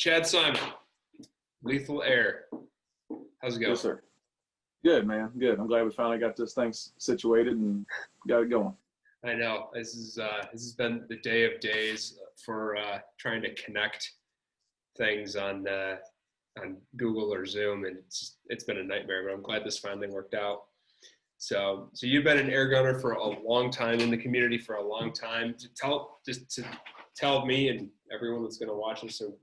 Chad Simon, Lethal Air. How's it going? Yes, sir. Good, man. Good. I'm glad we finally got this thing situated and got it going. I know this has been the day of days for trying to connect things on Google or Zoom, and it's been a nightmare. But I'm glad this finally worked out. So you've been an Airgunner for a long time in the community for a long time. To tell me and everyone that's going to watch this. So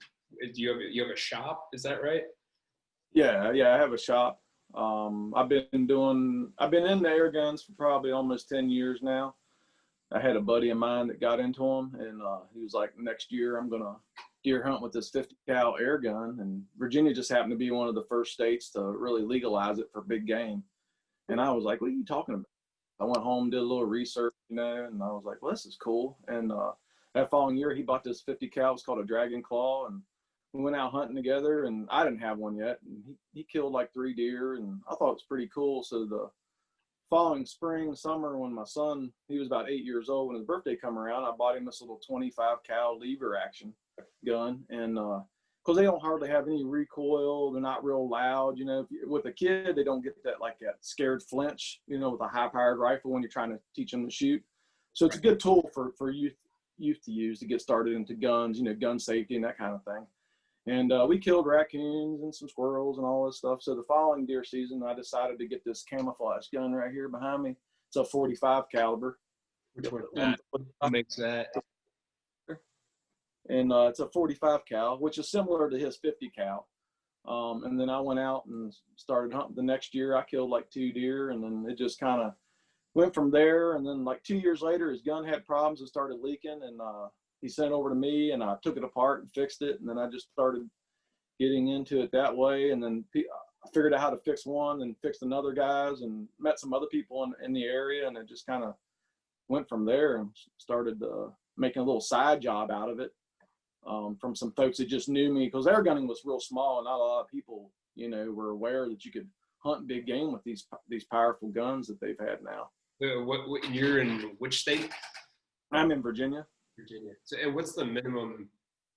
do you have a shop? Is that right? Yeah. I have a shop. I've been in the air guns for probably almost 10 years now. I had a buddy of mine that got into them, and he was like, next year I'm going to deer hunt with this 50 cal air gun. And Virginia just happened to be one of the first states to really legalize it for big game. And I was like, what are you talking about? I went home, did a little research, and I was like, well, this is cool. And that following year, he bought this 50 cal. It's called a Dragon Claw. And we went out hunting together, and I didn't have one yet. And he killed like 3 deer, and I thought it was pretty cool. So the following spring, summer, when my son, he was about 8 years old, when his birthday come around, I bought him this little 25 cal lever action gun. And because they don't hardly have any recoil, they're not real loud. With a kid, they don't get that scared flinch, with a high powered rifle when you're trying to teach them to shoot. So it's a good tool for youth to use to get started into guns, gun safety and that kind of thing. And we killed raccoons and some squirrels and all this stuff. So the following deer season, I decided to get this camouflage gun right here behind me. It's a 45 caliber. Which one? What makes that? And it's a 45 cal, which is similar to his 50 cal. And then I went out and started hunting. The next year, I killed like 2 deer, and then it just kind of went from there. And then like 2 years later, his gun had problems and started leaking, and he sent it over to me, and I took it apart and fixed it. And then I just started getting into it that way. And then I figured out how to fix one and fixed another guy's, and met some other people in the area. And it just kind of went from there and started making a little side job out of it. From some folks that just knew me, because air gunning was real small, and not a lot of people, were aware that you could hunt big game with these powerful guns that they've had now. What you're in which state? I'm in Virginia. Virginia. So, and what's the minimum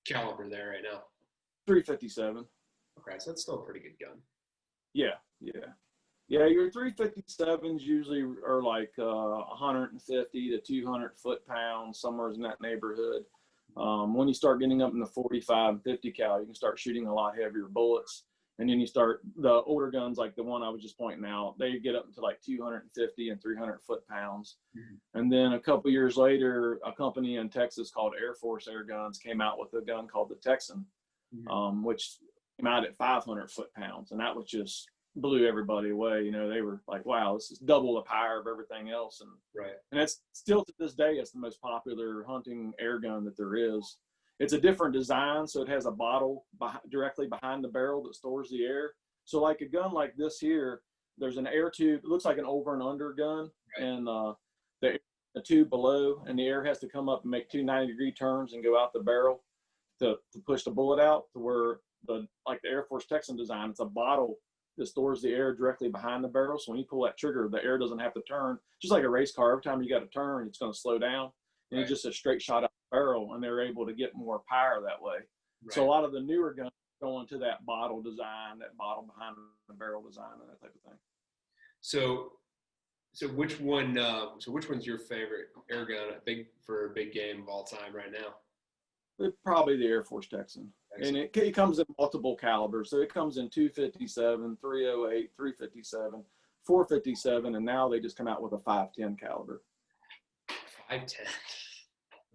caliber there right now? 357. Okay, so that's still a pretty good gun. Yeah. Your 357s usually are like 150 to 200 foot-pounds, somewhere in that neighborhood. When you start getting up in the 45 and 50 cal, you can start shooting a lot heavier bullets. And then you start the older guns, like the one I was just pointing out, they get up to like 250 and 300 foot-pounds. Mm-hmm. And then a couple years later, a company in Texas called Air Force Air Guns came out with a gun called the Texan, mm-hmm. Which came out at 500 foot-pounds. And that was just blew everybody away. They were like, wow, this is double the power of everything else. And right. And it's still to this day, it's the most popular hunting air gun that there is. It's a different design, so it has a bottle directly behind the barrel that stores the air. So like a gun like this here, there's an air tube. It looks like an over and under gun, right. And the tube below, and the air has to come up and make 2 90-degree turns and go out the barrel to push the bullet out. To where the Air Force Texan design, it's a bottle that stores the air directly behind the barrel. So when you pull that trigger, the air doesn't have to turn. Just like a race car, every time you got to turn, it's going to slow down. And right. It's just a straight shot out the barrel, and they're able to get more power that way. Right. So a lot of the newer guns go into that bottle design, that bottle behind the barrel design, and that type of thing. So which one? So which one's your favorite air gun for big game of all time right now? Probably the Air Force Texan. And it comes in multiple calibers. So it comes in 257, 308, 357, 457, and now they just come out with a 510 caliber. 510.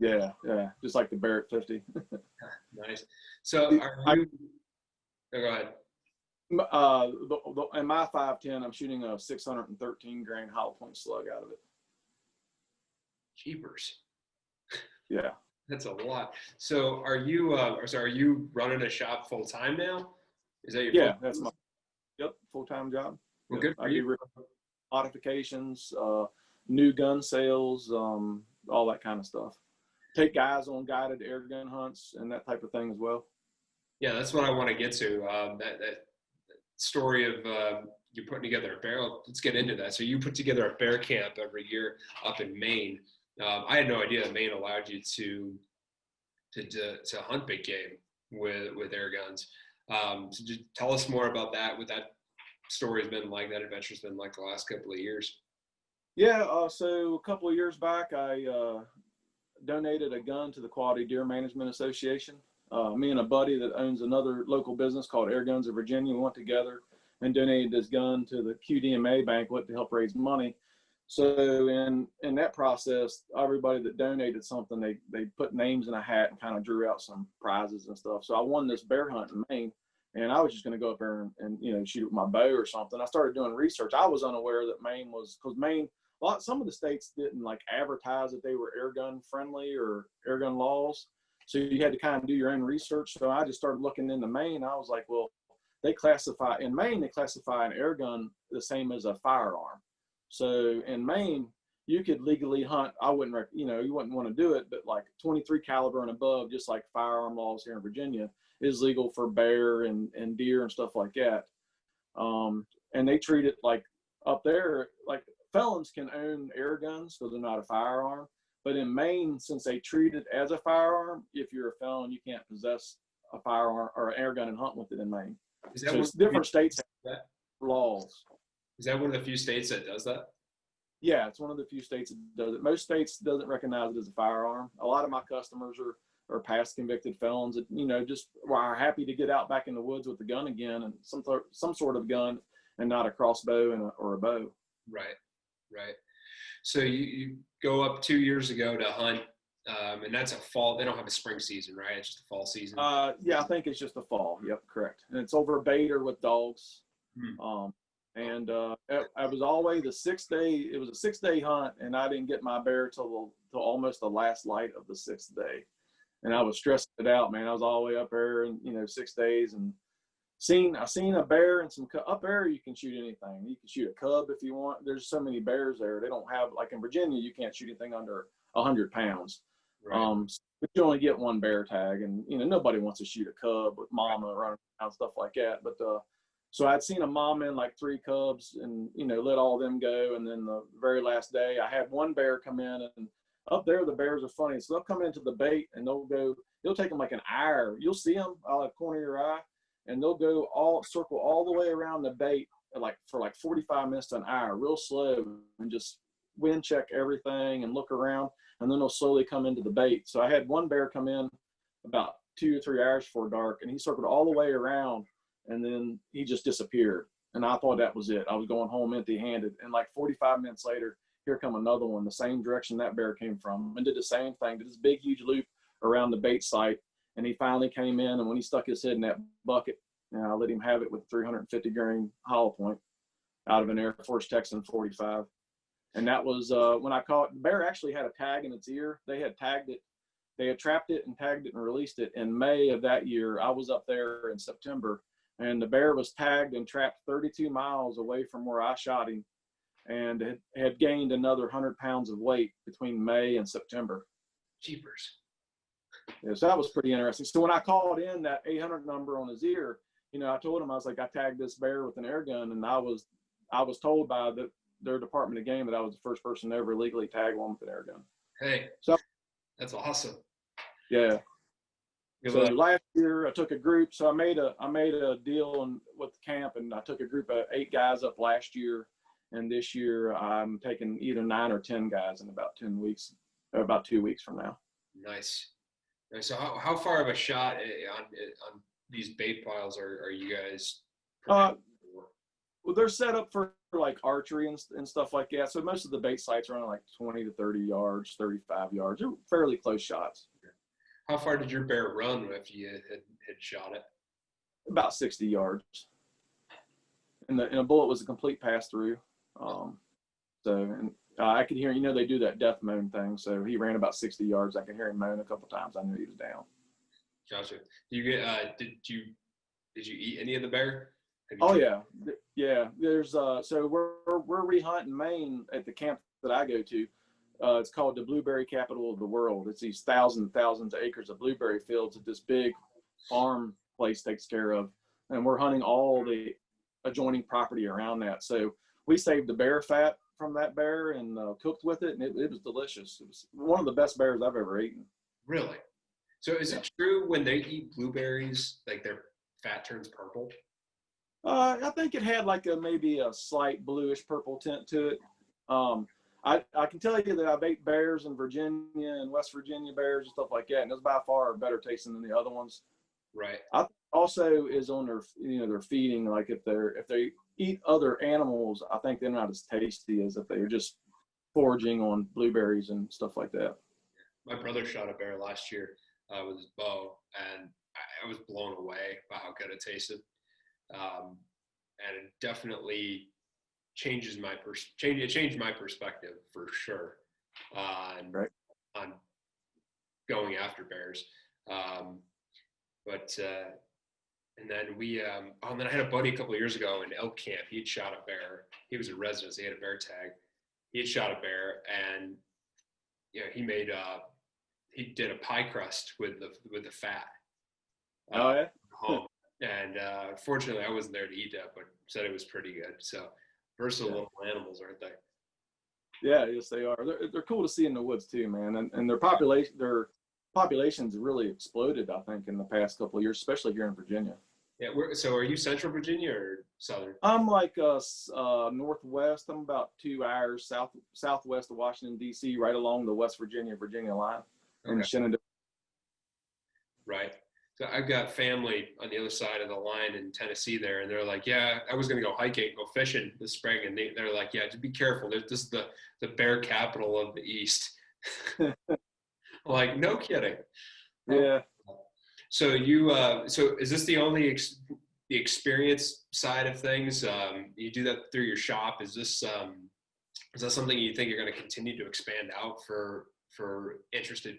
Yeah, just like the Barrett 50. Nice. So go ahead. In my 510, I'm shooting a 613 grain hollow point slug out of it. Jeepers. Yeah. That's a lot. So are you running a shop full time now? Is that your that's my full-time job. Well, good for you. Modifications, new gun sales, all that kind of stuff. Take guys on guided air gun hunts and that type of thing as well. Yeah, that's what I want to get to. That story of you putting together a barrel. Let's get into that. So you put together a bear camp every year up in Maine. I had no idea that Maine allowed you to hunt big game. with air guns. So just tell us more about that. What that story's been like. That adventure's been like the last couple of years. Yeah. So a couple of years back, I donated a gun to the Quality Deer Management Association. Me and a buddy that owns another local business called Airguns of Virginia went together and donated this gun to the QDMA banquet to help raise money. So in that process, everybody that donated something, they put names in a hat and kind of drew out some prizes and stuff. So I won this bear hunt in Maine, and I was just going to go up there and shoot with my bow or something. I started doing research. I was unaware that Maine was, because Maine, some of the states didn't like advertise that they were airgun friendly or airgun laws. So you had to kind of do your own research. So I just started looking into Maine. I was like, well, in Maine, they classify an airgun the same as a firearm. So in Maine, you could legally hunt. I wouldn't, you wouldn't want to do it, but like 23 caliber and above, just like firearm laws here in Virginia, is legal for bear and deer and stuff like that. And they treat it like up there, like felons can own air guns because they're not a firearm. But in Maine, since they treat it as a firearm, if you're a felon, you can't possess a firearm or an air gun and hunt with it in Maine. So different states have laws. Is that one of the few states that does that? Yeah, it's one of the few states that does it. Most states doesn't recognize it as a firearm. A lot of my customers are past convicted felons that, just are happy to get out back in the woods with the gun again, and some sort of gun and not a crossbow or a bow. Right. So you go up 2 years ago to hunt, and that's a fall. They don't have a spring season, right? It's just a fall season. Yeah, I think it's just a fall. Yep, correct. And it's over a baiter with dogs. And I was always the 6th day. It was a 6-day hunt, and I didn't get my bear till almost the last light of the 6th day. And I was stressing it out, man. I was all the way up there, and 6 days, and I seen a bear and up there. You can shoot anything. You can shoot a cub if you want. There's so many bears there. They don't have, like in Virginia, you can't shoot anything under 100 pounds. Right. But you only get one bear tag, and nobody wants to shoot a cub with mama running around, stuff like that. But so I'd seen a mom in like 3 cubs, and let all them go. And then the very last day, I had one bear come in, and up there the bears are funny. So they'll come into the bait, and they'll take them like an hour. You'll see them out of the corner of your eye, and they'll circle all the way around the bait for 45 minutes to an hour, real slow, and just wind check everything and look around, and then they'll slowly come into the bait. So I had one bear come in about 2 or 3 hours before dark, and he circled all the way around, and then he just disappeared. And I thought that was it. I was going home empty-handed, and like 45 minutes later, here come another one, the same direction that bear came from, and did the same thing, did this big, huge loop around the bait site. And he finally came in, and when he stuck his head in that bucket, I let him have it with 350 grain hollow point out of an Air Force Texan 45. And that was when I caught. The bear actually had a tag in its ear. They had tagged it. They had trapped it and tagged it and released it in May of that year. I was up there in September, and the bear was tagged and trapped 32 miles away from where I shot him, and had gained another 100 pounds of weight between May and September. Jeepers. Yeah, so that was pretty interesting. So when I called in that 800 number on his ear, I told him, I was like, I tagged this bear with an air gun, and I was told by their Department of Game that I was the first person to ever legally tag one with an air gun. Hey, so that's awesome. Yeah. So last year I took a group. So I made a deal with the camp, and I took a group of 8 guys up last year, and this year I'm taking either 9 or 10 guys in about 10 weeks, or about 2 weeks from now. Nice. So how far of a shot on these bait piles are you guys? Well, they're set up for like archery and stuff like that. So most of the bait sites are on like 20 to 30 yards, 35 yards. They're fairly close shots. How far did your bear run after you had shot it? About 60 yards. And a bullet was a complete pass through. I could hear, they do that death moan thing. So he ran about 60 yards. I could hear him moan a couple times. I knew he was down. Gotcha. Did you eat any of the bear? Oh yeah. There's so we're re-hunting Maine at the camp that I go to. It's called the blueberry capital of the world. It's these thousands of acres of blueberry fields that this big farm place takes care of, and we're hunting all the adjoining property around that. So we saved the bear fat from that bear and cooked with it, and it was delicious. It was one of the best bears I've ever eaten. Really? So is it true when they eat blueberries, like their fat turns purple? I think it had like maybe a slight bluish purple tint to it. Um, I can tell you that I've ate bears in Virginia and West Virginia bears and stuff like that, and it's by far better tasting than the other ones. Right. I think also is on their their feeding. Like if they eat other animals, I think they're not as tasty as if they're just foraging on blueberries and stuff like that. My brother shot a bear last year with his bow, and I was blown away by how good it tasted. Um, and it definitely changed my perspective for sure on Right. on going after bears. Um, but and then and then I had a buddy a couple of years ago in elk camp. He had shot a bear. He was a resident. So he had a bear tag. He had shot a bear, and he did a pie crust with the fat. Oh yeah. Home. And fortunately, I wasn't there to eat that, but said it was pretty good. So versatile little animals, aren't they? Yeah, yes, they are. They're cool to see in the woods too, man. And their population's really exploded, I think, in the past couple of years, especially here in Virginia. Yeah. So are you Central Virginia or Southern? I'm like northwest. I'm about 2 hours southwest of Washington D.C., right along the West Virginia line in Okay. Shenandoah. Right. So I've got family on the other side of the line in Tennessee there, and they're like, yeah, I was going to go hiking, go fishing this spring. And they're like, yeah, just be careful. This is the bear capital of the East. I'm like, no kidding. Yeah. So so is this the only the experience side of things? You do that through your shop. Is that something you think you're going to continue to expand out for interested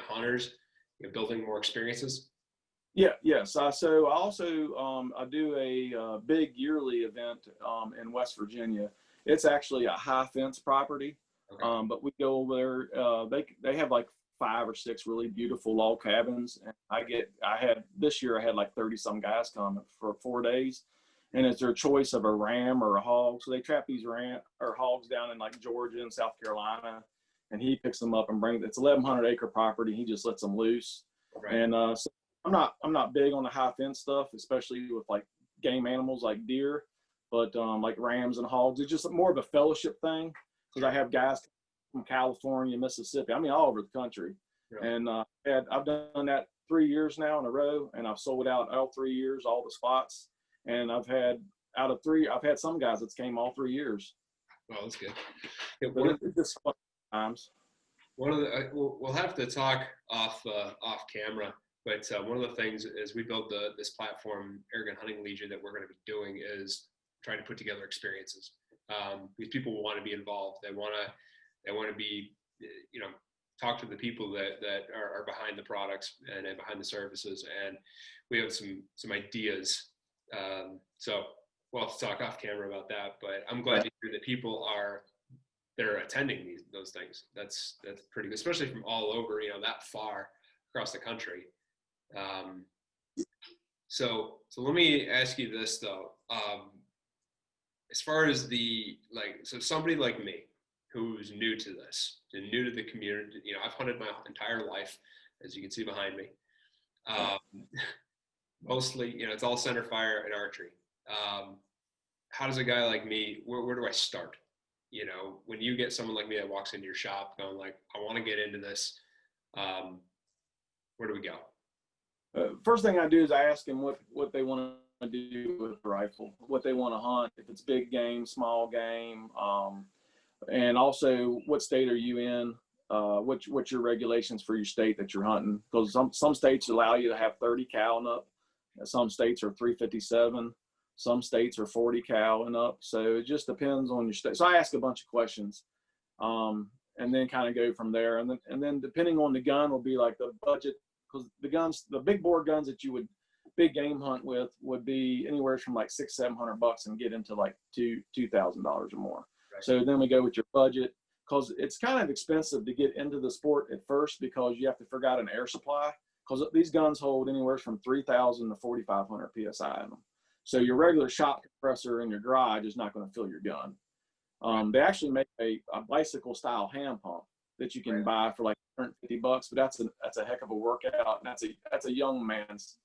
hunters, building more experiences? Yeah, yes. So I also I do a big yearly event in West Virginia. It's actually a high fence property, Okay. but we go over there. They have like 5 or 6 really beautiful log cabins, and this year I had like 30 some guys come for 4 days, and it's their choice of a ram or a hog. So they trap these ram or hogs down in like Georgia and South Carolina, and he picks them up and brings. It's 1,100-acre property. He just lets them loose, Right. and so I'm not big on the high fence stuff, especially with like game animals like deer, but like rams and hogs. It's just more of a fellowship thing because I have guys from California, Mississippi. I mean, all over the country. Yeah. And I've done that 3 years now in a row, and I've sold out all 3 years, all the spots. And I've had some guys that's came all 3 years. Well, that's good. Yeah, But it's just fun times. we'll have to talk off camera, but one of the things is we built this platform, Airgun Hunting Legion, that we're going to be doing is trying to put together experiences. These people want to be involved. They want to be, talk to the people that are behind the products and behind the services. And we have some ideas. So we'll have to talk off camera about that, but I'm glad to hear that people they're attending those things. That's pretty good, especially from all over, that far across the country. So let me ask you this though. As far as so somebody like me who's new to this and new to the community, I've hunted my entire life, as you can see behind me. Mostly, it's all center fire and archery. How does a guy like me, where do I start? When you get someone like me that walks into your shop going like, I want to get into this, where do we go? First thing I do is I ask them what they want to do with the rifle, what they want to hunt, if it's big game, small game, and also what state are you in, what's your regulations for your state that you're hunting, because some states allow you to have 30 cal and up, some states are 357, some states are 40 cal and up, so it just depends on your state. So I ask a bunch of questions, and then kind of go from there, and then depending on the gun will be like the budget, because the big bore guns that you would big game hunt with would be anywhere from like $600-700 and get into like $2,000 or more. Right. So then we go with your budget, because it's kind of expensive to get into the sport at first, because you have to figure out an air supply, because these guns hold anywhere from 3,000 to 4,500 psi in them. So your regular shot compressor in your garage is not going to fill your gun. They actually make a bicycle style hand pump that you can buy for like $150, but that's a heck of a workout, and that's a young man's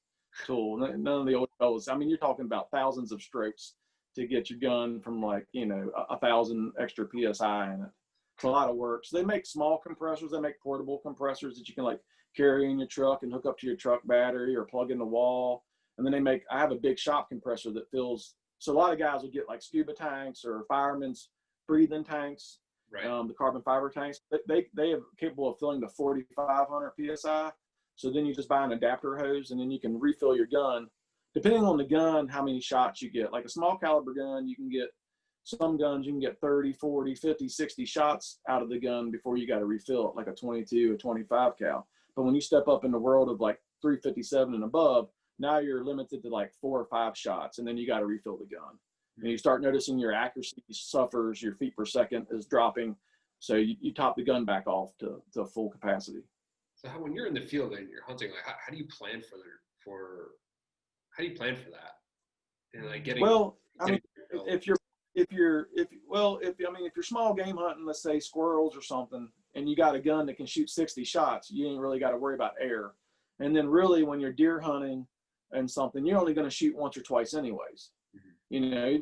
tool. None of the old fellas. I mean, you're talking about thousands of strokes to get your gun from like 1,000 extra psi in it. It's a lot of work. So they make small compressors. They make portable compressors that you can like carry in your truck and hook up to your truck battery or plug in the wall. And then I have a big shop compressor that fills. So a lot of guys will get like scuba tanks or firemen's breathing tanks, the carbon fiber tanks. They are capable of filling to 4,500 psi. So then you just buy an adapter hose, and then you can refill your gun. Depending on the gun, how many shots you get. Like a small caliber gun, you can get some guns, you can get 30, 40, 50, 60 shots out of the gun before you got to refill it, like a 22 or 25 cal. But when you step up in the world of like 357 and above, now you're limited to like 4 or 5 shots, and then you got to refill the gun. And you start noticing your accuracy suffers, your feet per second is dropping. So you top the gun back off to full capacity. So when you're in the field and you're hunting, like how do you plan for that? And like if you're small game hunting, let's say squirrels or something, and you got a gun that can shoot 60 shots, you ain't really got to worry about air. And then really when you're deer hunting and something, you're only going to shoot once or twice anyways. Very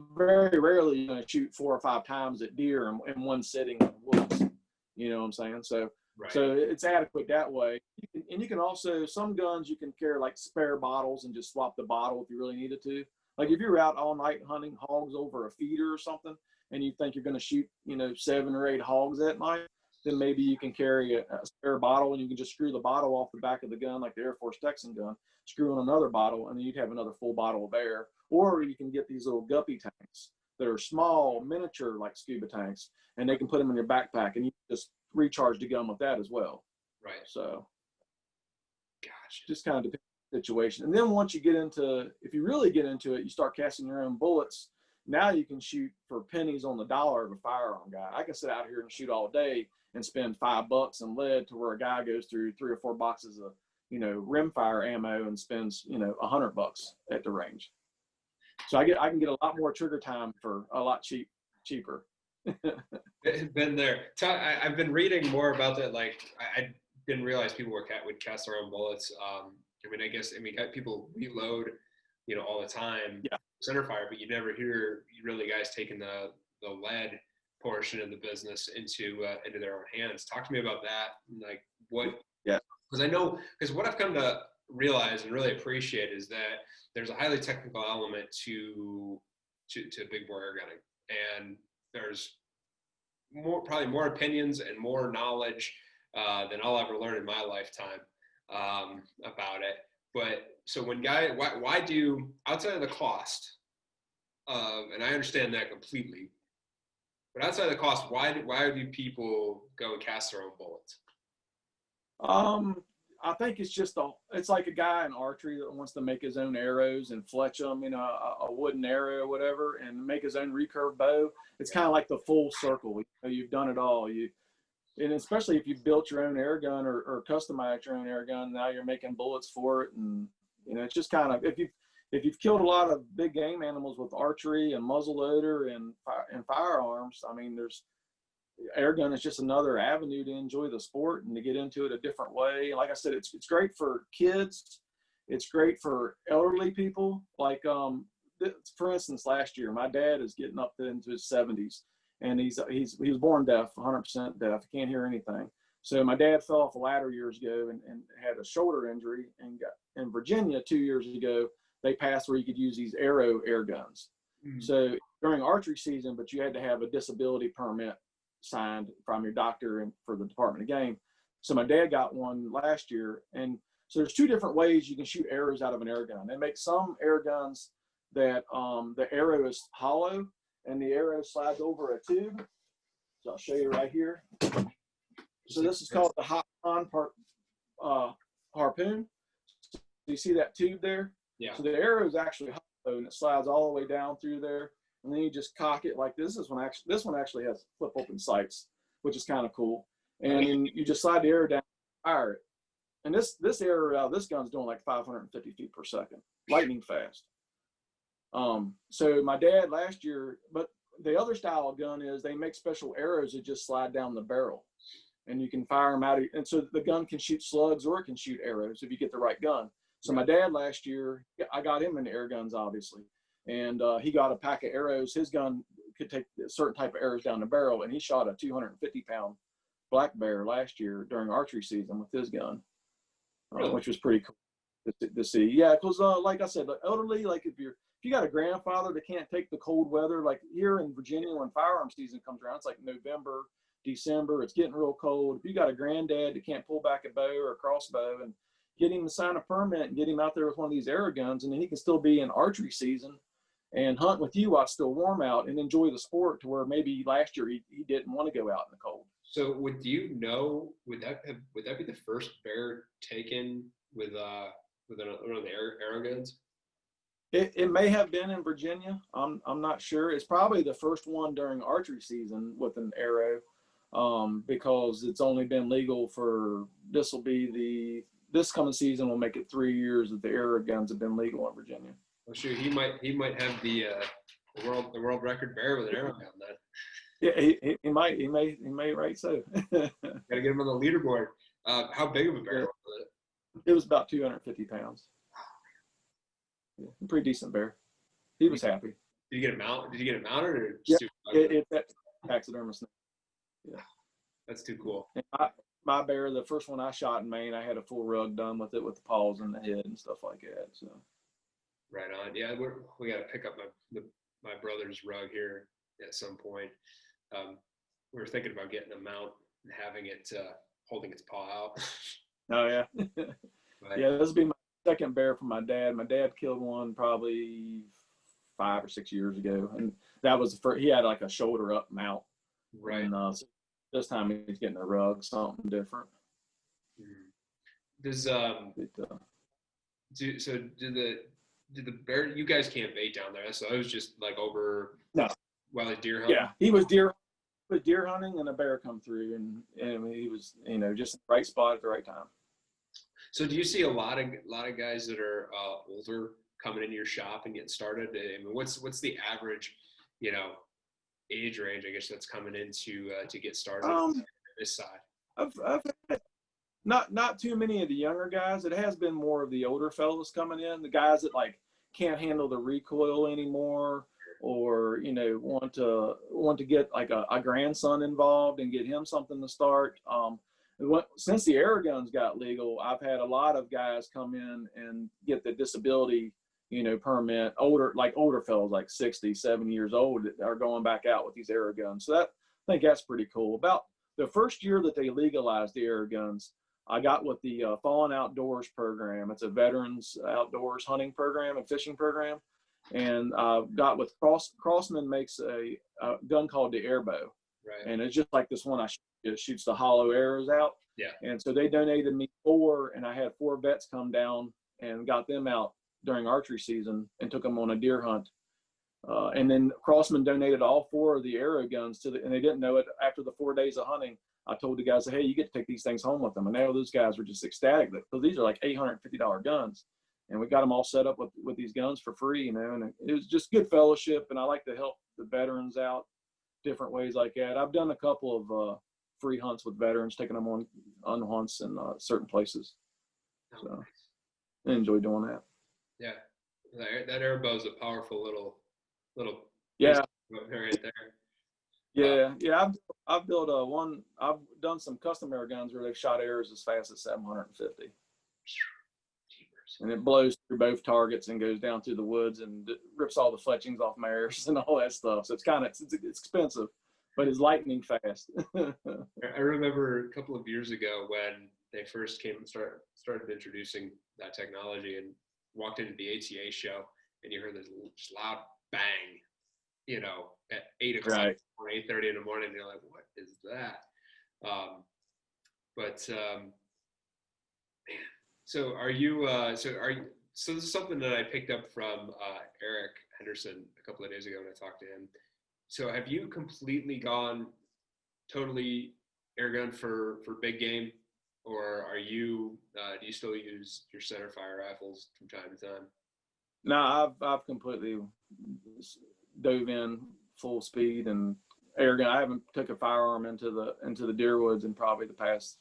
rarely you're going to shoot 4 or 5 times at deer in one sitting in the woods. You know what I'm saying? So it's adequate that way. You can also, some guns you can carry like spare bottles and just swap the bottle if you really needed to. Like if you're out all night hunting hogs over a feeder or something, and you think you're going to shoot, 7 or 8 hogs that night, then maybe you can carry a spare bottle, and you can just screw the bottle off the back of the gun, like the Air Force Texan gun, screw in another bottle, and then you'd have another full bottle of air. Or you can get these little guppy tanks that are small, miniature, like scuba tanks, and they can put them in your backpack, and you just recharge the gun with that as well. Right. So, just kind of depends on the situation. And then once you get into, if you really get into it, you start casting your own bullets. Now you can shoot for pennies on the dollar of a firearm guy. I can sit out here and shoot all day and spend $5 in lead, to where a guy goes through 3 or 4 boxes of, rimfire ammo and spends, $100 at the range. So I can get a lot more trigger time for a lot cheaper. Been there. I've been reading more about that. Like I didn't realize people would cast their own bullets. People reload, all the time. Yeah. Center fire, but you never hear really guys taking the lead portion of the business into their own hands. Talk to me about that. Like what? Yeah. Because what I've come to realize and really appreciate is that there's a highly technical element to big bore air gunning, and there's probably more opinions and more knowledge than I'll ever learn in my lifetime about it. But so why do, outside of the cost and I understand that completely, but outside of the cost, why do people go and cast their own bullets? I think it's like a guy in archery that wants to make his own arrows and fletch them, a wooden arrow or whatever, and make his own recurve bow. It's kind of like the full circle. You've done it all. And especially if you've built your own air gun or customized your own air gun, now you're making bullets for it. And, it's just kind of, if you've killed a lot of big game animals with archery and muzzleloader and firearms, air gun is just another avenue to enjoy the sport and to get into it a different way. Like I said, it's great for kids. It's great for elderly people. Like, for instance, last year, my dad is getting up into his 70s, and he was born deaf, 100% deaf. Can't hear anything. So my dad fell off a ladder years ago and had a shoulder injury, and got in Virginia 2 years ago. They passed where you could use these air guns. Mm-hmm. So during archery season, but you had to have a disability permit signed from your doctor and for the Department of Game. So my dad got one last year, and so there's 2 different ways you can shoot arrows out of an air gun. They make some air guns that the arrow is hollow and the arrow slides over a tube. So I'll show you right here. So this is called the hot on harpoon. So you see that tube there? Yeah. So the arrow is actually hollow, and it slides all the way down through there. And then you just cock it like this. This one actually has flip open sights, which is kind of cool. And then you just slide the arrow down, fire it. And this arrow out of this gun's doing like 550 feet per second, lightning fast. So my dad last year, but the other style of gun is they make special arrows that just slide down the barrel. and you can fire them out. And so the gun can shoot slugs or it can shoot arrows if you get the right gun. So my dad last year, I got him into air guns, obviously. And he got a pack of arrows. His gun could take a certain type of arrows down the barrel. And he shot a 250-pound black bear last year during archery season with his gun, which was pretty cool to see. Yeah, because like I said, the elderly, like if you got a grandfather that can't take the cold weather, like here in Virginia when firearm season comes around, it's like November, December, it's getting real cold. If you got a granddad that can't pull back a bow or a crossbow, and get him to sign a permit and get him out there with one of these arrow guns, and then he can still be in archery season and hunt with you while it's still warm out and enjoy the sport, to where maybe last year he didn't want to go out in the cold. So would that be the first bear taken with one of the arrow guns? It may have been in Virginia. I'm not sure. It's probably the first one during archery season with an arrow, because it's only been legal for, this coming season will make it 3 years that the arrow guns have been legal in Virginia. Well, sure, he might have the world record bear with an arrow gun then. Yeah, he may right so. Gotta get him on the leaderboard. How big of a bear was it? It was about 250 pounds. Yeah, pretty decent bear. He was happy. Did you get it mounted or just it's taxidermist? Yeah, that's too cool. And my bear, the first one I shot in Maine, I had a full rug done with it, with the paws and the head and stuff like that. So right on. Yeah, we got to pick up my brother's rug here at some point. We were thinking about getting a mount and having it holding its paw out. Oh yeah. But, yeah, this will be my second bear from my dad. My dad killed one probably 5 or 6 years ago, and that was the first. He had like a shoulder up mount. Right. And so this time he's getting a rug, something different. Does did the bear? You guys can't bait down there, so it was just like over. No. While deer hunting. Yeah, he was deer hunting, and a bear come through, and he was just in the right spot at the right time. So do you see a lot of guys that are older coming into your shop and getting started? I mean, what's the average, age range, I guess, that's coming in to get started on this side? I've had not too many of the younger guys. It has been more of the older fellas coming in, the guys that like can't handle the recoil anymore, or want to get like a grandson involved and get him something to start. Since the air guns got legal, I've had a lot of guys come in and get the disability permit. Older fellas like 60, 70 years old that are going back out with these air guns. So I think that's pretty cool. About the first year that they legalized the air guns, I got with the Fallen Outdoors program. It's a veterans outdoors hunting program and fishing program. And got with Crossman makes a gun called the Airbow. Right. And it's just like this one it shoots the hollow arrows out. Yeah. And so they donated me 4, and I had 4 vets come down and got them out during archery season and took them on a deer hunt. And then Crossman donated all 4 of the arrow guns and they didn't know it. After the 4 days of hunting, I told the guys, hey, you get to take these things home with them. And now those guys were just ecstatic because these are like $850 guns. And we got them all set up with these guns for free, and it was just good fellowship. And I like to help the veterans out different ways like that. I've done a couple of free hunts with veterans, taking them on hunts in certain places. So I enjoy doing that. Yeah, that airbow is a powerful little. Yeah. Right there. Yeah, yeah. I've built one. I've done some custom air guns where they've shot arrows as fast as 750. And it blows through both targets and goes down through the woods and rips all the fletchings off my arrows and all that stuff. So it's expensive, but it's lightning fast. I remember a couple of years ago when they first came and started introducing that technology, and walked into the ATA show, and you heard this loud bang, at 8 o'clock right. or 8:30 in the morning. And you're like, what is that? Man. So so this is something that I picked up from Eric Henderson a couple of days ago when I talked to him. So have you completely gone totally airgun for big game, or are you do you still use your center fire rifles from time to time? No, I've completely dove in full speed and air gun. I haven't took a firearm into the deer woods in probably the past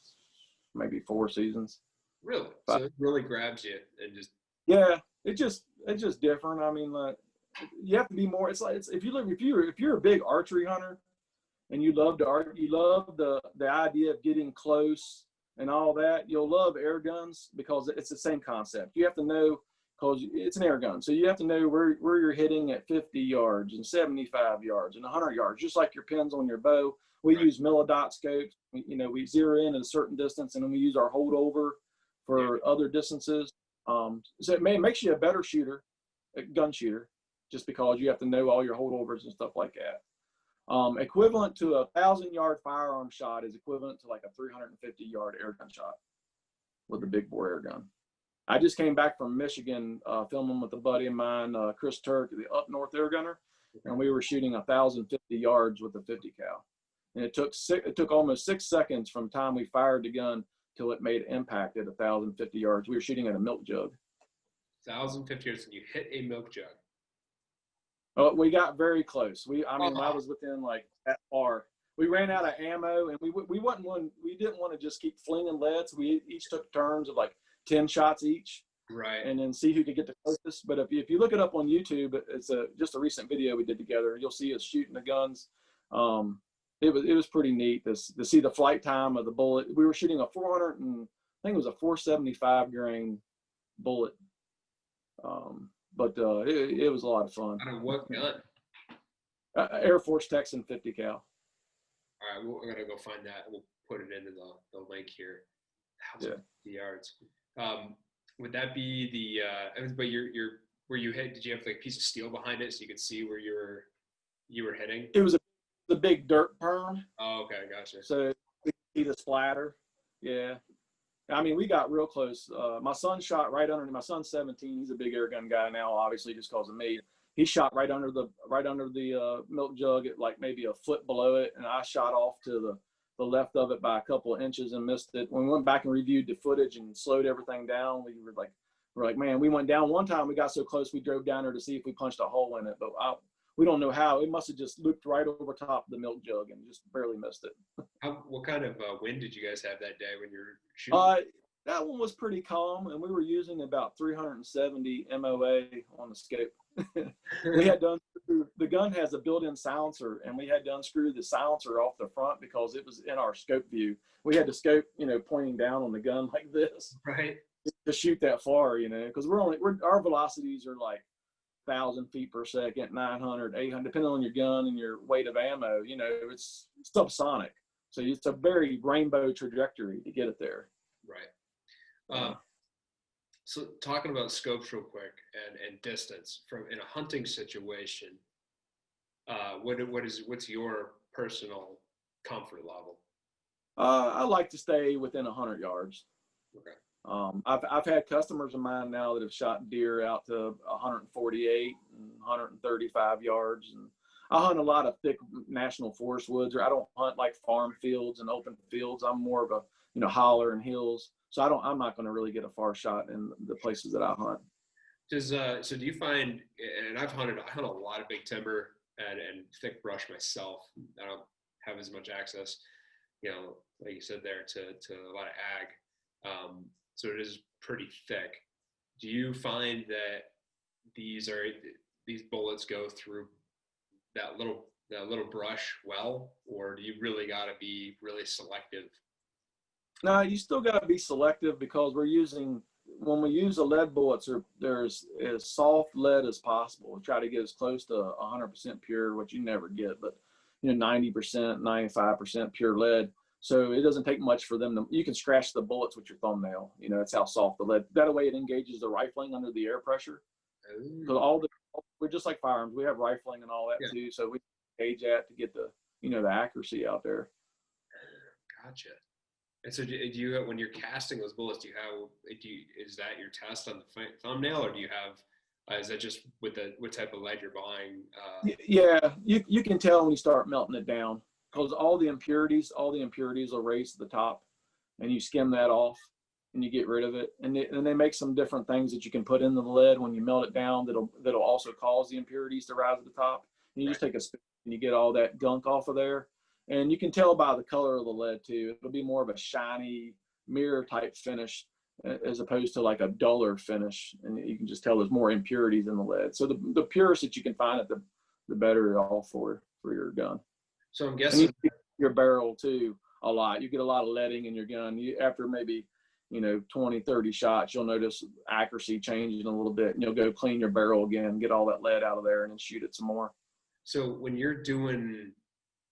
maybe 4 seasons. Really? But, So it really grabs you and just. yeah, it's just different. I mean, like, you have to be more. It's like if you're a big archery hunter and you love the idea of getting close and all that, you'll love air guns because it's the same concept. You have to know, because it's an air gun, so you have to know where you're hitting at 50 yards and 75 yards and 100 yards, just like your pins on your bow. We use millidot scopes. We zero in at a certain distance, and then we use our holdover for other distances. So it makes you a better shooter, a gun shooter, just because you have to know all your holdovers and stuff like that. Equivalent to a 1,000-yard firearm shot is equivalent to like a 350-yard air gun shot with a big bore air gun. I just came back from Michigan filming with a buddy of mine, Chris Turk, the Up North Airgunner, and we were shooting 1,050 yards with a 50 cal. And it took almost 6 seconds from time we fired the gun till it made impact at 1,050 yards. We were shooting at a milk jug. 1,050 yards, and you hit a milk jug. Oh, we got very close. I was within like that far. We ran out of ammo, and we didn't want to just keep flinging leads. We each took turns of like 10 shots each, right? And then see who could get the closest. But if you look it up on YouTube, it's just a recent video we did together. You'll see us shooting the guns. It was pretty neat to see the flight time of the bullet. We were shooting a 475 grain bullet. But it was a lot of fun. Out of what gun? Air Force Texan 50 cal. All right, we're gonna go find that. We'll put it into the link here. 1,050 yards. Would that be the? But where you hit? Did you have like a piece of steel behind it so you could see where you were hitting? It was the big dirt perm. Oh, okay, gotcha. So we could see the splatter. Yeah. I mean, we got real close. My son shot right under. My son's 17. He's a big air gun guy now, obviously, just because of me. He shot right under the milk jug at like maybe a foot below it, and I shot off to the left of it by a couple of inches and missed it. When we went back and reviewed the footage and slowed everything down, we were like, man, we went down one time. We got so close, we drove down there to see if we punched a hole in it, but we don't know how. It must have just looped right over top of the milk jug and just barely missed it. What kind of wind did you guys have that day when you were shooting? That one was pretty calm, and we were using about 370 MOA on the scope. We had done, the gun has a built-in silencer, and we had to unscrew the silencer off the front because it was in our scope view. We had the scope, pointing down on the gun like this, right, to shoot that far, because our velocities are like 1,000 feet per second, 900, 800, depending on your gun and your weight of ammo. It's subsonic, so it's a very rainbow trajectory to get it there. Right. So talking about scopes real quick and distance in a hunting situation, what's your personal comfort level? I like to stay within 100 yards. Okay. I've had customers of mine now that have shot deer out to 148 and 135 yards, and I hunt a lot of thick national forest woods. Or I don't hunt like farm fields and open fields. I'm more of a holler and hills. So I'm not going to really get a far shot in the places that I hunt. So do you find, and I hunt a lot of big timber and thick brush myself. I don't have as much access, like you said there, to a lot of ag. So it is pretty thick. Do you find that these bullets go through that little brush well, or do you really got to be really selective? No, you still got to be selective because when we use the lead bullets, there's as soft lead as possible. We try to get as close to 100% pure, which you never get, but 90%, 95% pure lead. So it doesn't take much for them you can scratch the bullets with your thumbnail. That's how soft the lead. That way it engages the rifling under the air pressure. Because we're just like firearms. We have rifling and all that too. So we gauge that to get the accuracy out there. Gotcha. And so do you, when you're casting those bullets, is that your test on the thumbnail, or do you have, is that just with what type of lead you're buying? Yeah, you can tell when you start melting it down, because all the impurities will raise to the top, and you skim that off and you get rid of it. And they make some different things that you can put into the lead when you melt it down that'll also cause the impurities to rise to the top. And you just take a spin and you get all that gunk off of there. And you can tell by the color of the lead too. It'll be more of a shiny mirror type finish as opposed to like a duller finish. And you can just tell there's more impurities in the lead. So the purest that you can find it, the better off for your gun. So I'm guessing your barrel too a lot. You get a lot of leading in your gun. After maybe 20, 30 shots, you'll notice accuracy changing a little bit, and you'll go clean your barrel again, get all that lead out of there, and then shoot it some more. So when you're doing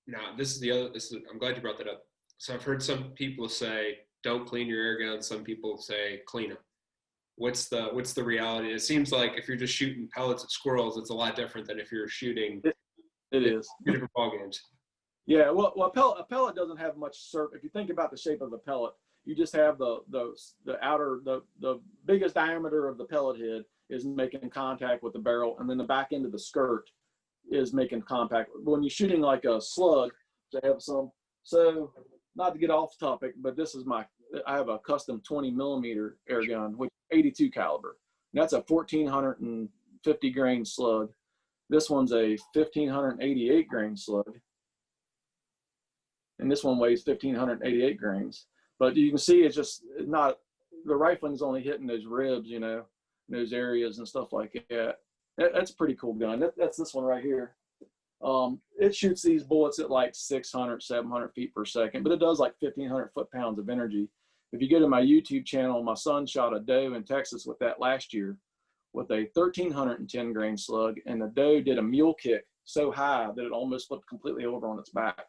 now, I'm glad you brought that up. So I've heard some people say don't clean your air guns. Some people say clean them. What's the reality? It seems like if you're just shooting pellets at squirrels, it's a lot different than if you're shooting. It is two different ball games. Yeah, well, a pellet doesn't have much surface. If you think about the shape of a pellet, you just have the biggest diameter of the pellet head is making contact with the barrel, and then the back end of the skirt is making contact. When you're shooting like a slug, I have some. So not to get off topic, but I have a custom 20 millimeter air gun, which is 82 caliber. And that's a 1450 grain slug. This one's a 1588 grain slug. And this one weighs 1588 grains. But you can see it's just not, the rifling's only hitting those ribs, those areas and stuff like that. That's a pretty cool gun. That's this one right here. It shoots these bullets at like 600, 700 feet per second, but it does like 1,500 foot-pounds of energy. If you go to my YouTube channel, my son shot a doe in Texas with that last year with a 1,310 grain slug, and the doe did a mule kick so high that it almost flipped completely over on its back.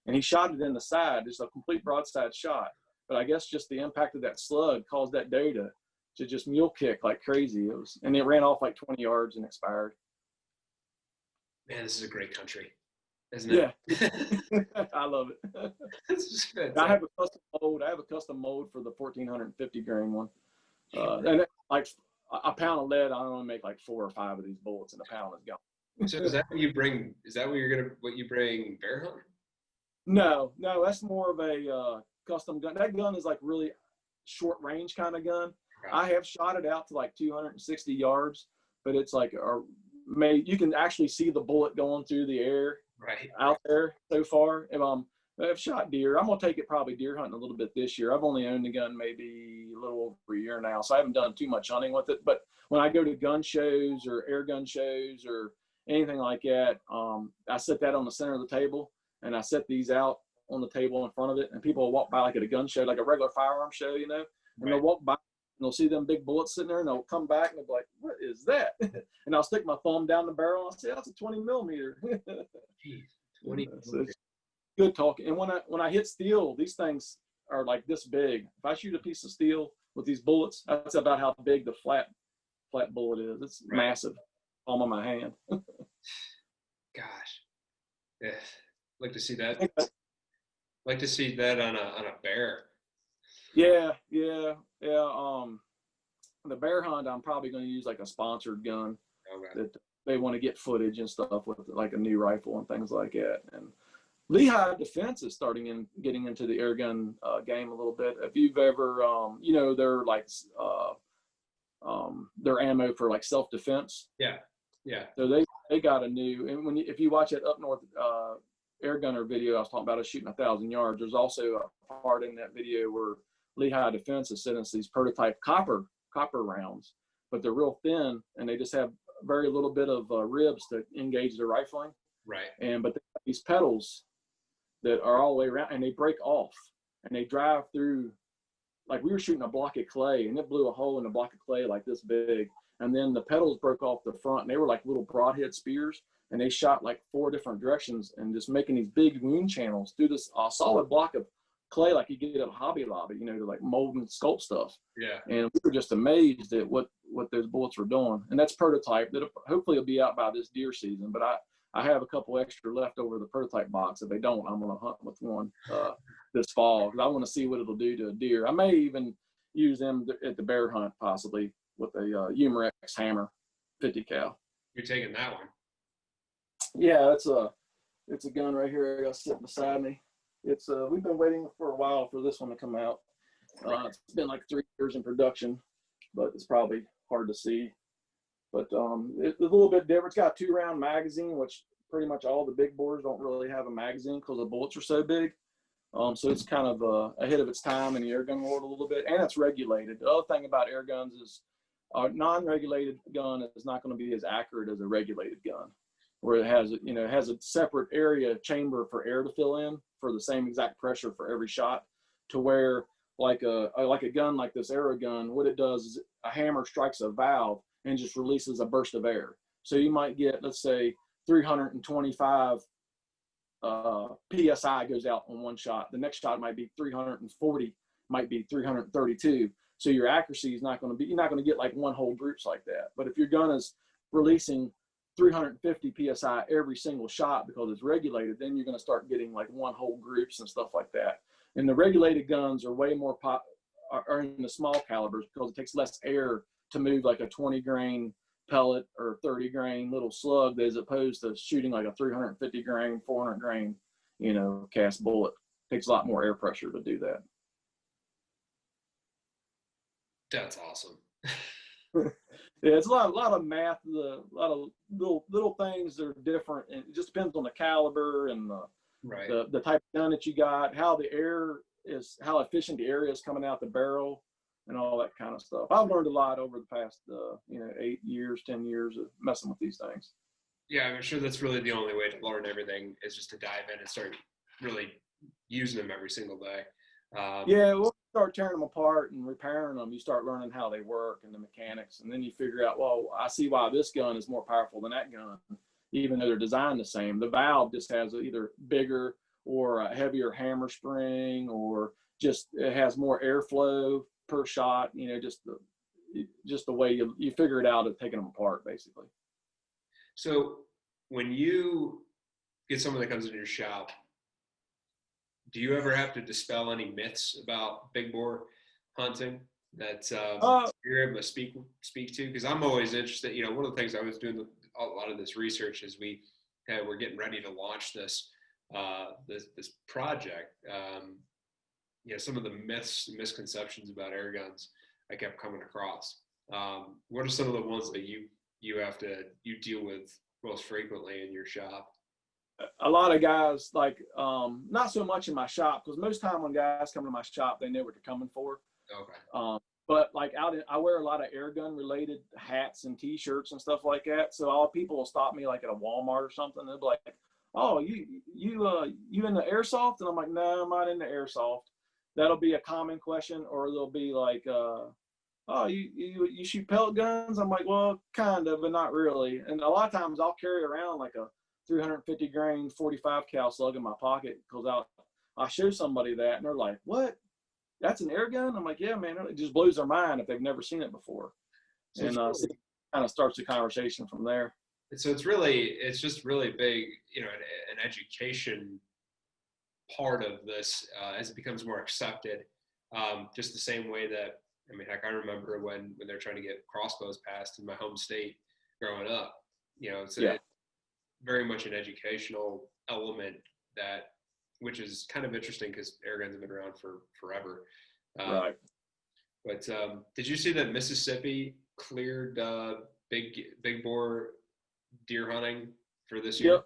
And he shot it in the side, just a complete broadside shot. But I guess just the impact of that slug caused that doe to just mule kick like crazy. And it ran off like 20 yards and expired. Man, this is a great country, isn't it? Yeah, I love it. This is I have a custom mold for the 1450 grain one. And like a pound of lead, I only make like 4 or 5 of these bullets, and a pound is gone. So is that what you bring? Is that what you bring bear hunting? No, that's more of a custom gun. That gun is like really short range kind of gun. Right. I have shot it out to like 260 yards, but it's like you can actually see the bullet going through the air out there so far. I've shot deer. I'm gonna take it probably deer hunting a little bit this year. I've only owned the gun maybe a little over a year now, so I haven't done too much hunting with it. But when I go to gun shows or air gun shows or anything like that, I set that on the center of the table. And I set these out on the table in front of it, and people will walk by like at a gun show, like a regular firearm show, and they'll walk by and they'll see them big bullets sitting there, and they'll come back and they'll be like, "What is that?" And I'll stick my thumb down the barrel and I'll say, "That's a 20 millimeter." Jeez, 20 so it's good talking. And when I hit steel, these things are like this big. If I shoot a piece of steel with these bullets, that's about how big the flat bullet is. It's massive, palm of my hand. Gosh, yeah. Like to see that. Like to see that on a bear. Yeah. The bear hunt, I'm probably going to use like a sponsored gun that they want to get footage and stuff with, like a new rifle and things like that. And Lehigh Defense is getting into the air gun game a little bit. If you've ever, they're like their ammo for like self-defense. Yeah. So they got a new, and if you watch it Up North Airgunner video I was talking about, us shooting 1,000 yards. There's also a part in that video where Lehigh Defense is sending us these prototype copper rounds, but they're real thin and they just have very little bit of ribs to engage the rifling. Right. But they have these pedals that are all the way around, and they break off and they drive through. Like we were shooting a block of clay, and it blew a hole in a block of clay like this big, and then the pedals broke off the front, and they were like little broadhead spears. And they shot like 4 different directions and just making these big wound channels through this solid block of clay like you get at a Hobby Lobby, to like mold and sculpt stuff. Yeah. And we were just amazed at what those bullets were doing. And that's prototype. That hopefully will be out by this deer season. But I have a couple extra left over the prototype box. If they don't, I'm going to hunt with one this fall, because I want to see what it'll do to a deer. I may even use them at the bear hunt possibly with a Humerex hammer, 50 cal. You're taking that one. Yeah, it's a gun right here I got sitting beside me. It's we've been waiting for a while for this one to come out. It's been like 3 years in production, but it's probably hard to see. But it's a little bit different. It's got a 2-round magazine, which pretty much all the big bores don't really have a magazine because the bullets are so big. So it's kind of ahead of its time in the air gun world a little bit, and it's regulated. The other thing about air guns is a non-regulated gun is not going to be as accurate as a regulated gun, where it has a separate area chamber for air to fill in for the same exact pressure for every shot, to where like a gun like this arrow gun, what it does is a hammer strikes a valve and just releases a burst of air. So you might get, let's say, 325 psi goes out on one shot. The next shot might be 340, might be 332. So your accuracy is not going to be, you're not going to get like one whole groups like that. But if your gun is releasing 350 psi every single shot because it's regulated, then you're going to start getting like one whole groups and stuff like that. And the regulated guns are way more are in the small calibers because it takes less air to move like a 20 grain pellet or 30 grain little slug as opposed to shooting like a 350 grain, 400 grain, cast bullet. It takes a lot more air pressure to do that. That's awesome. Yeah, it's a lot of math, a lot of little things that are different, and it just depends on the caliber and the type of gun that you got, how efficient the air is coming out the barrel, and all that kind of stuff. I've learned a lot over the past 8 years, 10 years of messing with these things. Yeah, I'm sure that's really the only way to learn everything is just to dive in and start really using them every single day. Yeah, we'll start tearing them apart and repairing them. You start learning how they work and the mechanics, and then you figure out, well, I see why this gun is more powerful than that gun, even though they're designed the same. The valve just has either bigger or a heavier hammer spring, or just it has more airflow per shot. Just the way you figure it out of taking them apart, basically. So when you get someone that comes into your shop, do you ever have to dispel any myths about big bore hunting that you're able to speak to? Because I'm always interested. One of the things I was doing a lot of this research is we're getting ready to launch this project. Some of the myths and misconceptions about air guns I kept coming across. What are some of the ones that you deal with most frequently in your shop? A lot of guys not so much in my shop, because most time when guys come to my shop, they know what they're coming for. Okay. But I wear a lot of air gun related hats and t-shirts and stuff like that. So all people will stop me like at a Walmart or something. They'll be like, "Oh, you in the airsoft?" And I'm like, "No, I'm not in the airsoft." That'll be a common question. Or they'll be like, "Oh, you shoot pellet guns?" I'm like, "Well, kind of, but not really." And a lot of times I'll carry around like a 350 grain 45 cal slug in my pocket, because I'll show somebody that and they're like, "What? That's an air gun?" I'm like, "Yeah, man." It just blows their mind if they've never seen it before. So and so it kind of starts the conversation from there. So it's just really big, an education part of this as it becomes more accepted. Just the same way that, heck, I remember when they're trying to get crossbows passed in my home state growing up. It's very much an educational element which is kind of interesting because air guns have been around for forever. Right. But did you see that Mississippi cleared big bore deer hunting for this year? Yep.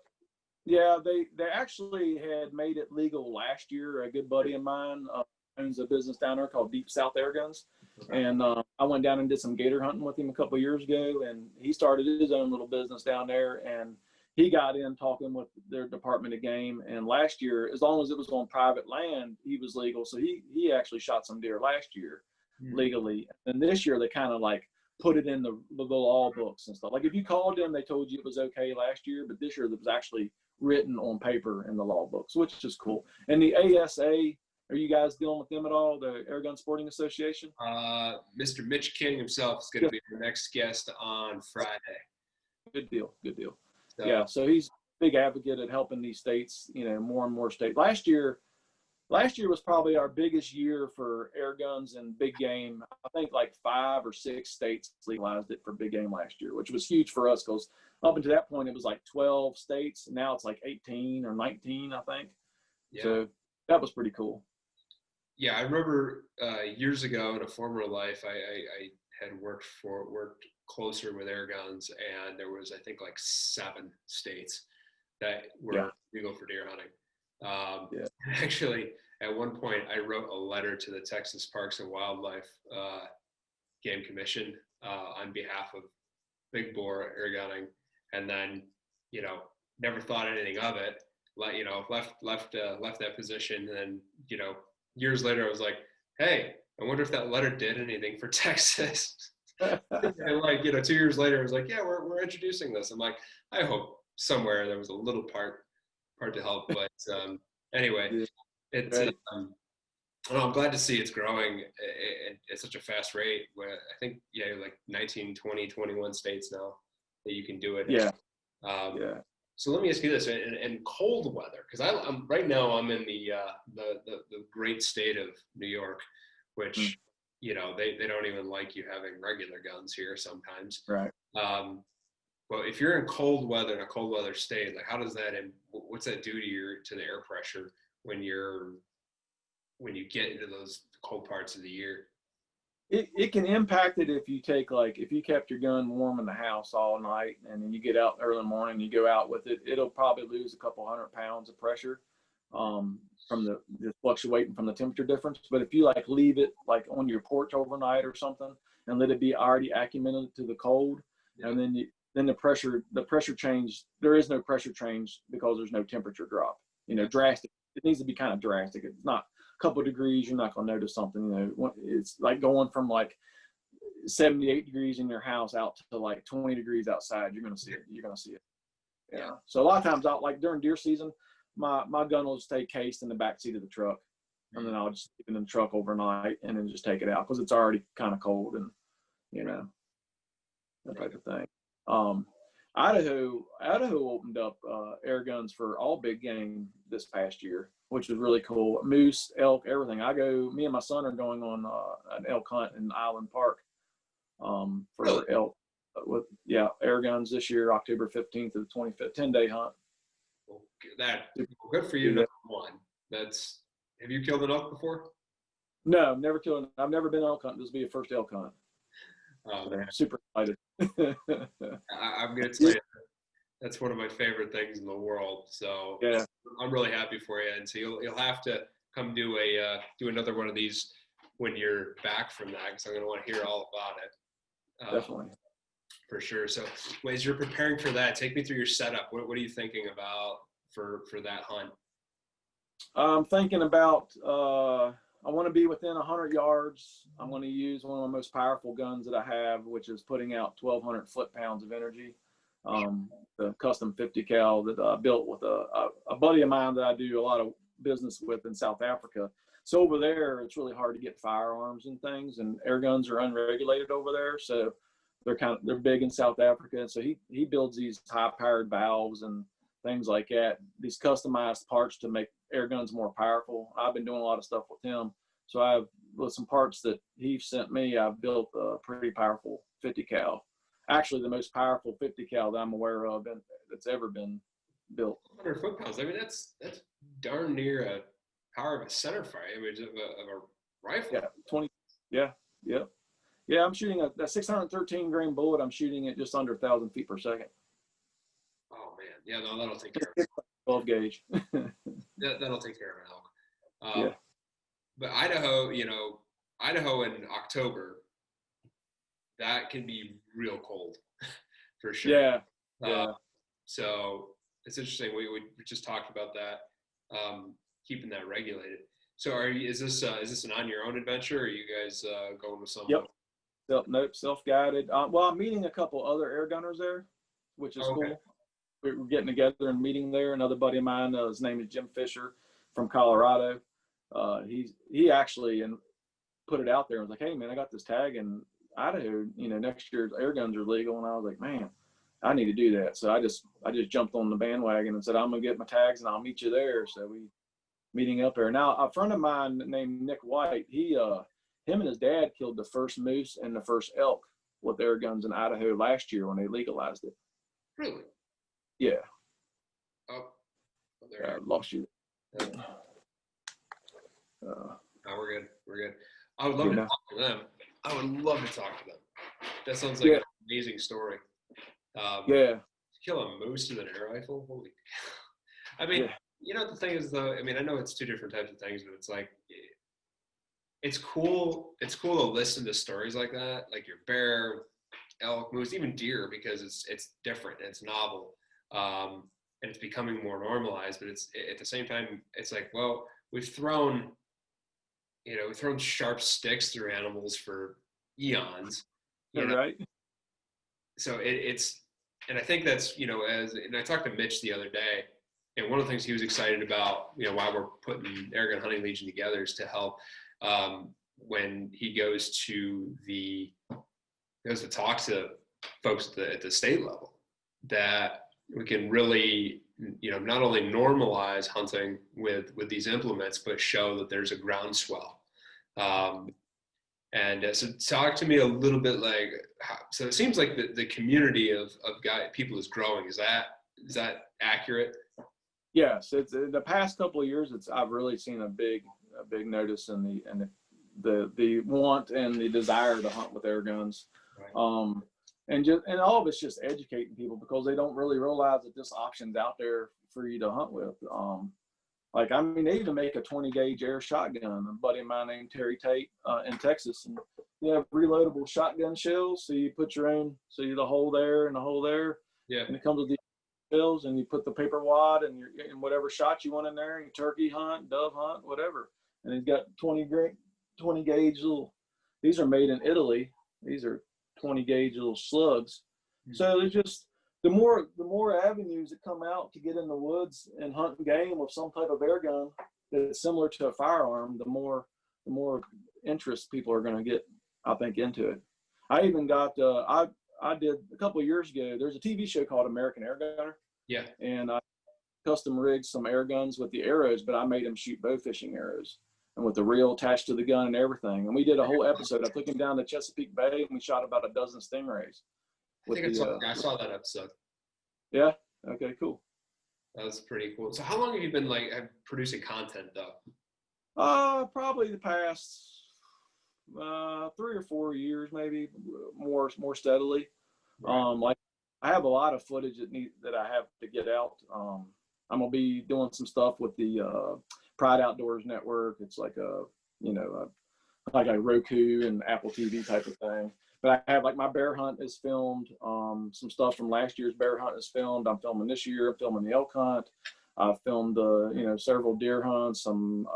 Yeah, they actually had made it legal last year. A good buddy of mine owns a business down there called Deep South Air Guns. Okay. And I went down and did some gator hunting with him a couple of years ago, and he started his own little business down there, and he got in talking with their Department of Game. And last year, as long as it was on private land, he was legal. So he actually shot some deer last year legally. And this year they kind of like put it in the law books and stuff. Like if you called them, they told you it was okay last year, but this year it was actually written on paper in the law books, which is cool. And the ASA, are you guys dealing with them at all, the Air Gun Sporting Association? Mr. Mitch King himself is going to be our next guest on Friday. Good deal. So, yeah, so he's a big advocate at helping these states, more and more states. Last year was probably our biggest year for air guns and big game. I think like 5 or 6 states legalized it for big game last year, which was huge for us because up until that point it was like 12 states. Now it's like 18 or 19, I think. Yeah. So that was pretty cool. Yeah, I remember years ago in a former life, I had worked closer with air guns, and there was, I think, like 7 states that were legal for deer hunting. Actually, at one point, I wrote a letter to the Texas Parks and Wildlife Game Commission on behalf of big bore airgunning, and then, never thought anything of it. Left that position, and years later, I was like, hey, I wonder if that letter did anything for Texas. And 2 years later, I was like, yeah, we're introducing this. I'm like, I hope somewhere there was a little part to help, but anyway, I'm glad to see it's growing at such a fast rate. Where I think, like 19, 20, 21 states now that you can do it. So let me ask you this: in cold weather, because I'm right now I'm in the great state of New York, which they don't even like you having regular guns here sometimes. Right. But if you're in cold weather in a cold weather state, like what's that do to the air pressure when you get into those cold parts of the year? It can impact it if you kept your gun warm in the house all night and then you get out early in the morning and you go out with it, it'll probably lose a couple 100 pounds of pressure from the fluctuating from the temperature difference. But if you leave it on your porch overnight or something and let it be already acclimated to the cold, and then the pressure change, there is no pressure change because there's no temperature drop. Drastic. It needs to be kind of drastic. It's not a couple of degrees, you're not going to notice something. It's like going from 78 degrees in your house out to 20 degrees outside. You're going to see it. Yeah. So a lot of times during deer season, my gun will stay cased in the back seat of the truck, and then I'll just keep it in the truck overnight and then just take it out because it's already kind of cold and that type of thing. Idaho opened up air guns for all big game this past year, which was really cool. Moose, elk, everything. Me and my son are going on an elk hunt in Island Park for elk with air guns this year, October 15th to the 25th, 10-day hunt. Well, good for you. Number one. Have you killed an elk before? No, never killed. I've never been elk hunting. This will be a first elk hunt. I'm super excited. I'm going to tell you, that's one of my favorite things in the world. So I'm really happy for you. And so you'll have to come do another one of these when you're back from that, because I'm going to want to hear all about it. Definitely. For sure. So as you're preparing for that, take me through your setup. What are you thinking about for that hunt? I'm thinking about I want to be within 100 yards. I'm going to use one of the most powerful guns that I have, which is putting out 1,200 foot-pounds of energy. The custom 50 cal that I built with a buddy of mine that I do a lot of business with in South Africa. So over there, it's really hard to get firearms and things, and air guns are unregulated over there. So they're big in South Africa. And so he builds these high-powered valves and things like that, these customized parts to make air guns more powerful. I've been doing a lot of stuff with him. So with some parts that he sent me, I've built a pretty powerful 50 cal. Actually, the most powerful 50 cal that I'm aware of that's ever been built. 100 foot-pounds. I mean, that's darn near a power of a centerfire image of a rifle. Yeah, 20. Yeah. I'm shooting that 613 grain bullet. I'm shooting it just under 1,000 feet per second. Oh man, yeah, no, that'll take care of it. 12 gauge. That'll take care of an elk. But Idaho in October, that can be real cold for sure. Yeah. So it's interesting. We just talked about that, keeping that regulated. So is this an on your own adventure, or are you guys going with someone? Yep. Nope. Self-guided. Well, I'm meeting a couple other air gunners there, which is cool. We're getting together and meeting there. Another buddy of mine, his name is Jim Fisher from Colorado. He actually put it out there and was like, hey man, I got this tag in Idaho, next year air guns are legal. And I was like, man, I need to do that. So I just jumped on the bandwagon and said, I'm going to get my tags and I'll meet you there. So we meeting up there. Now, a friend of mine named Nick White, him and his dad killed the first moose and the first elk with air guns in Idaho last year when they legalized it. Really? Yeah. Oh, there. I lost you. No, we're good. I would love to talk to them. That sounds like an amazing story. Can kill a moose with an air rifle? Holy. I mean, Yeah. you know, the thing is though, I mean, I know it's two different types of things, but it's like, it's cool. It's cool to listen to stories like that, like your bear, elk, moose, even deer, because it's different and it's novel, and it's becoming more normalized. But it's at the same time, it's like, well, we've thrown sharp sticks through animals for eons, you know. Right. So it's, and I think that's, and I talked to Mitch the other day, and one of the things he was excited about, why we're putting Airgun Hunting Legion together is to help when he goes to talk to folks at the state level, that we can really, not only normalize hunting with these implements, but show that there's a groundswell. So talk to me a little bit, like, so it seems like the community of people is growing. Is that accurate? Yes, it's the past couple of years. I've really seen a big notice in the want and the desire to hunt with air guns. Right. And all of it's just educating people, because they don't really realize that this option's out there for you to hunt with. Like, I mean, they even make a 20 gauge air shotgun. A buddy of mine named Terry Tate in Texas, and they have reloadable shotgun shells. So you put your own, so you the hole there and the hole there. Yeah. And it comes with the shells, and you put the paper wad and whatever shot you want in there, and turkey hunt, dove hunt, whatever. And he's got 20 gauge little. These are made in Italy. These are 20 gauge little slugs. Mm-hmm. So there's just the more avenues that come out to get in the woods and hunt game with some type of air gun that's similar to a firearm, the more interest people are going to get, I think, into it. I even got I did a couple of years ago. There's a TV show called American Airgunner. Yeah. And I custom rigged some air guns with the arrows, but I made them shoot bow fishing arrows, and with the reel attached to the gun and everything. And we did a whole episode. I took him down to Chesapeake Bay, and we shot about a dozen stingrays. I saw that episode. Yeah. Okay, cool. That was pretty cool. So how long have you been producing content though? Probably the past 3 or 4 years, maybe more steadily. Right. Like, I have a lot of footage that I have to get out. I'm gonna be doing some stuff with the Pride Outdoors Network. It's like like a Roku and Apple TV type of thing. But I have, like, my bear hunt is filmed. Some stuff from last year's bear hunt is filmed. I'm filming this year. I'm filming the elk hunt. I've filmed several deer hunts, some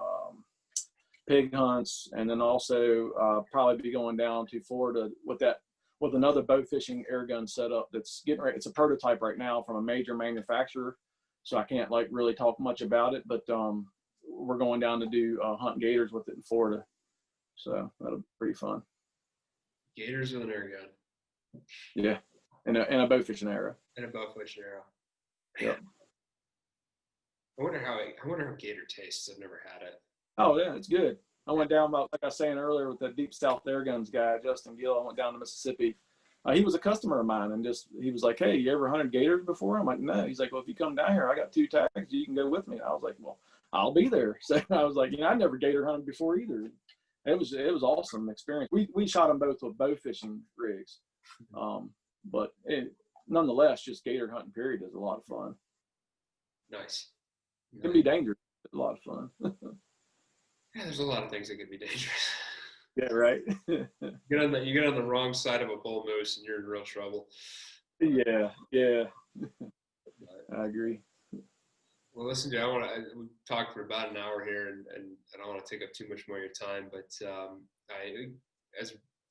pig hunts, and then also probably be going down to Florida with another bow fishing air gun setup that's getting ready. It's a prototype right now from a major manufacturer, so I can't really talk much about it. But we're going down to do hunt gators with it in Florida, so that'll be pretty fun. Gators with an air gun. Yeah, and a bow fishing arrow. And a bow fishing arrow. Yep. I wonder how gator tastes. I've never had it. Oh yeah, it's good. I went down, like I was saying earlier, with the Deep South Air Guns guy, Justin Gill. I went down to Mississippi. He was a customer of mine, and he was like, "Hey, you ever hunted gators before?" I'm like, "No." He's like, "Well, if you come down here, I got 2 tags. You can go with me." And I was like, "Well, I'll be there." So I was like, I never gator hunted before either. It was awesome experience. We shot them both with bow fishing rigs, but nonetheless, just gator hunting period is a lot of fun. Nice. It can be dangerous. It's a lot of fun. Yeah, there's a lot of things that can be dangerous. Yeah, right. You get on the wrong side of a bull moose, and you're in real trouble. Yeah. I agree. Well, listen, Jay, we talked for about an hour here, and I don't want to take up too much more of your time, but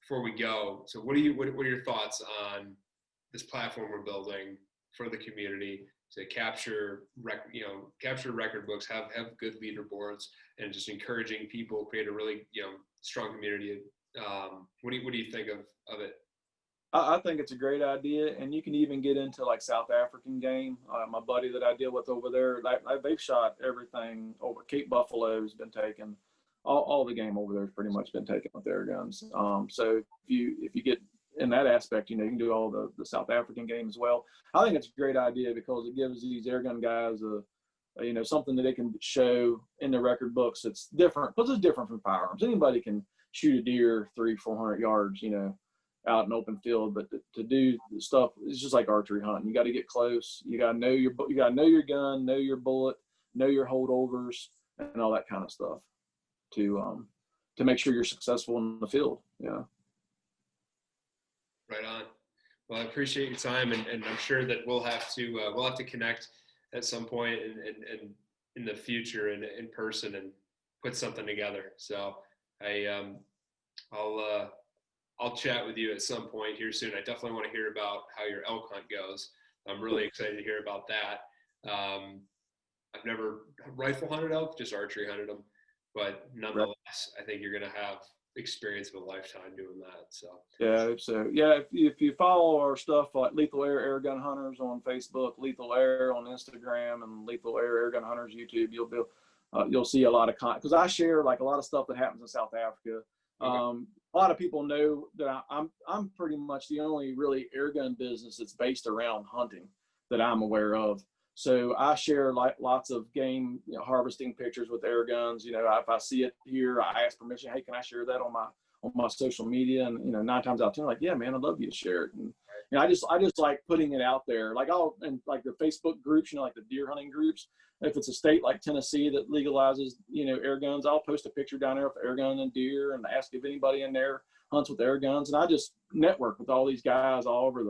before we go, so what are your thoughts on this platform we're building for the community to capture record books, have good leaderboards, and just encouraging people, create a really strong community? What do you think of it? I think it's a great idea, and you can even get into like South African game. My buddy that I deal with over there, they've shot everything over. Cape Buffalo has been taken. All the game over there has pretty much been taken with air guns. So if you get in that aspect, you can do all the South African game as well. I think it's a great idea because it gives these air gun guys something that they can show in the record books that's different, because it's different from firearms. Anybody can shoot a deer 300-400 yards, out in open field, but to do the stuff, it's just like archery hunting. You got to get close. You got to know your gun, know your bullet, know your holdovers, and all that kind of stuff to make sure you're successful in the field. Yeah. Right on. Well, I appreciate your time, and I'm sure that we'll have to connect at some point and in the future and in person and put something together. So I'll chat with you at some point here soon. I definitely want to hear about how your elk hunt goes. I'm really excited to hear about that. I've never rifle hunted elk, just archery hunted them, but nonetheless, I think you're going to have experience of a lifetime doing that. If you follow our stuff like Lethal Air Airgun Hunters on Facebook, Lethal Air on Instagram, and Lethal Air Airgun Hunters YouTube, you'll see a lot of content, because I share like a lot of stuff that happens in South Africa. Okay. A lot of people know that I'm pretty much the only really airgun business that's based around hunting that I'm aware of. So I share lots of game harvesting pictures with air guns. If I see it here, I ask permission. Hey, can I share that on my social media? And 9 times out of 10, like, yeah, man, I'd love you to share it. And I just like putting it out there. Like and like the Facebook groups, like the deer hunting groups. If it's a state like Tennessee that legalizes air guns, I'll post a picture down there with air gun and deer and ask if anybody in there hunts with air guns. And I just network with all these guys all over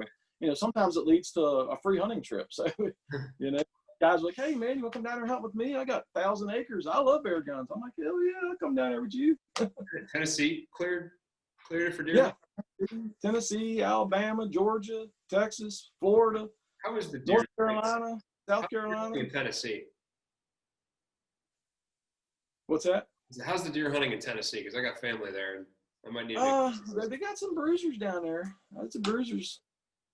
sometimes it leads to a free hunting trip. So, guys are like, hey man, you want to come down here and hunt with me? I got 1,000 acres. I love air guns. I'm like, hell yeah, I'll come down there with you. Tennessee cleared for deer? Yeah. Tennessee, Alabama, Georgia, Texas, Florida. How is the deer North Carolina, South Carolina. In Tennessee? What's that? How's the deer hunting in Tennessee? Because I got family there, and I might need they got some bruisers down there. That's bruisers.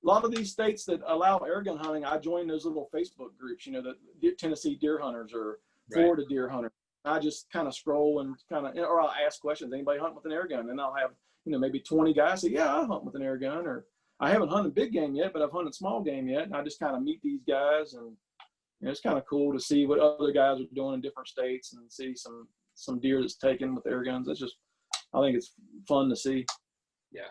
A lot of these states that allow airgun hunting, I join those little Facebook groups, the Tennessee deer hunters or Florida deer hunters. I just kind of scroll and or I'll ask questions. Anybody hunt with an airgun? And I'll have, maybe 20 guys say, yeah, I hunt with an airgun. Or I haven't hunted big game yet, but I've hunted small game yet. And I just kind of meet these guys, and it's kind of cool to see what other guys are doing in different states and see some deer that's taken with airguns. I think it's fun to see. Yeah.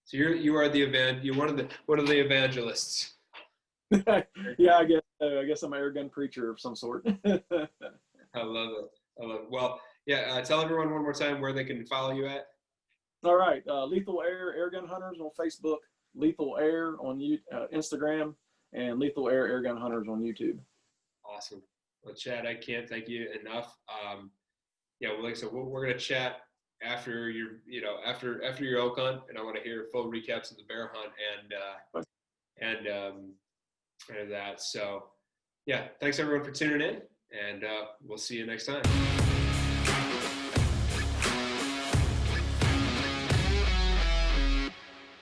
So you're one of the evangelists. Yeah, I guess I'm an airgun preacher of some sort. I love it. Well, yeah. Tell everyone one more time where they can follow you at. All right, Lethal Air Airgun Hunters on Facebook, Lethal Air on Instagram, and Lethal Air Airgun Hunters on YouTube. Awesome. Well, Chad, I can't thank you enough. Well, like I said, we're gonna chat after your elk hunt, and I want to hear full recaps of the bear hunt and that. So, yeah, thanks everyone for tuning in, and we'll see you next time.